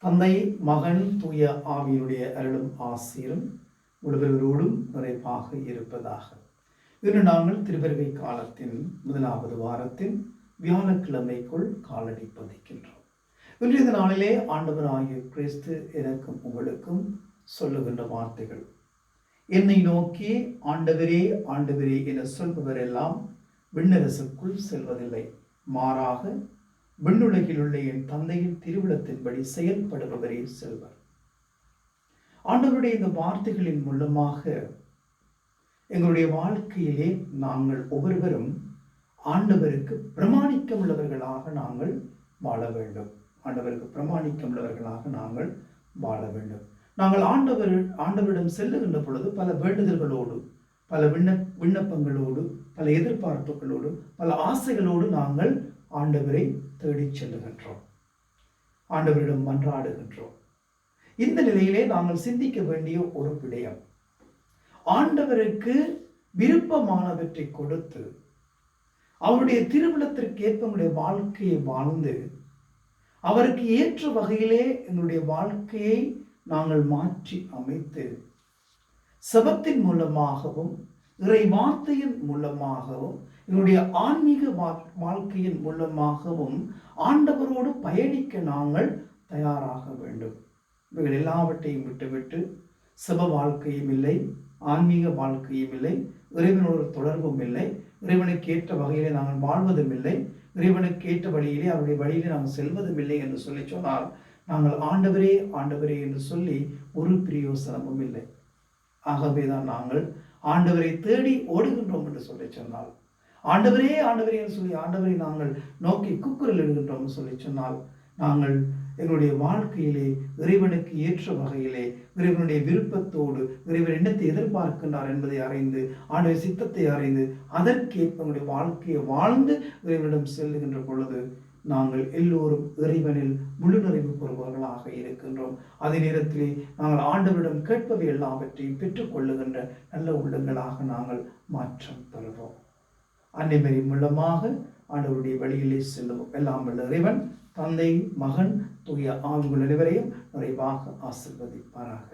தந்தை, மகன், தூய ஆவியினுடைய அருளும் ஆசீரும் ஒருவரோடும் நிறைவாக இருப்பதாக. இன்று நாங்கள் திருவருகை காலத்தின் முதலாவது வாரத்தின் வியாழக்கிழமைக்குள் காலடி பதிக்கின்றோம். இன்றைய நாளிலே ஆண்டவராகிய கிறிஸ்து எனக்கும் உங்களுக்கும் சொல்லுகின்ற வார்த்தைகள், என்னை நோக்கி ஆண்டவரே ஆண்டவரே என சொல்பவரெல்லாம் விண்ணரசுக்குள் செல்வதில்லை, மாறாக விண்ணுலகில் உள்ள என் தந்தையின் திருவிழத்தின்படி செயல்படுபவரே செல்வர். ஆண்டவருடைய இந்த வார்த்தைகளின் மூலமாக எங்களுடைய வாழ்க்கையிலே நாங்கள் ஒவ்வொருவரும் ஆண்டவருக்கு பிரமாணிக்கம் உள்ளவர்களாக நாங்கள் வாழ வேண்டும். ஆண்டவருக்கு பிரமாணிக்கம் உள்ளவர்களாக நாங்கள் வாழ வேண்டும். நாங்கள் ஆண்டவரிடம் செல்லுகின்ற பொழுது பல வேண்டுதல்களோடு, பல விண்ணப்பங்களோடு, பல எதிர்பார்ப்புகளோடு, பல ஆசைகளோடு நாங்கள் ஆண்டவரை தேடிச் செல்லுகின்றோம், ஆண்டவரிடம் மன்றாடுகின்றோம். இந்த நிலையிலே நாங்கள் சிந்திக்க வேண்டிய ஒரு விடயம், ஆண்டவருக்கு விருப்பமானவற்றை கொடுத்து அவருடைய திருவிழத்திற்கேற்ப எங்களுடைய வாழ்க்கையை வாழ்ந்து அவருக்கு ஏற்ற வகையிலே எங்களுடைய வாழ்க்கையை நாங்கள் மாற்றி அமைத்து செபத்தின் மூலமாகவும் இறை வார்த்தையின் மூலமாகவும் என்னுடைய ஆன்மீக வாழ்க்கையின் மூலமாகவும் ஆண்டவரோடு பயணிக்க நாங்கள் தயாராக வேண்டும். இவைகள் எல்லாவற்றையும் விட்டுவிட்டு செப வாழ்க்கையும் இல்லை, ஆன்மீக வாழ்க்கையும் இல்லை, இறைவனோட தொடர்பும் இல்லை, இறைவனுக்கு ஏற்ற வகையிலே நாங்கள் வாழ்வதும் இல்லை, இறைவனுக்கு ஏற்ற வழியிலே அவருடைய வழியிலே நாங்கள் செல்வதும் இல்லை என்று சொல்லி சொன்னால் நாங்கள் ஆண்டவரே ஆண்டவரே என்று சொல்லி ஒரு பிரயோசனமும் இல்லை. ஆகவேதான் நாங்கள் ஆண்டவரை தேடி ஓடுகின்றோம் என்று சொல்லி சொன்னால், ஆண்டவரே ஆண்டவரே என்று சொல்லி ஆண்டவரை நாங்கள் நோக்கி கூக்குரல் இடுகின்றோம் சொல்லி சொன்னால், நாங்கள் எங்களுடைய வாழ்க்கையிலே இறைவனுக்கு ஏற்ற வகையிலே இறைவனுடைய விருப்பத்தோடு இறைவன் என்னத்தை எதிர்பார்க்கின்றார் என்பதை அறிந்து, ஆண்டவர் சித்தத்தை அறிந்து, அதற்கேற்ப எங்களுடைய வாழ்க்கையை வாழ்ந்து இறைவனிடம் செல்லுகின்ற பொழுது நாங்கள் எல்லோரும் இறைவனில் முழு நிறைவு பெறுபவர்களாக இருக்கின்றோம். அதே நேரத்திலே நாங்கள் ஆண்டவரிடம் கேட்பவை எல்லாவற்றையும் பெற்றுக்கொள்ளுகின்ற நல்ல உள்ளங்களாக நாங்கள் மாற்றம் பெறுவோம். அன்னை மரி மூலமாக ஆண்டவருடைய வழியிலே செல்லுவோம். எல்லாம் வல்ல இறைவன் தந்தை, மகன், தூய ஆவிகள் அனைவரையும் நிறைவாக ஆசீர்வதிப்பாராக.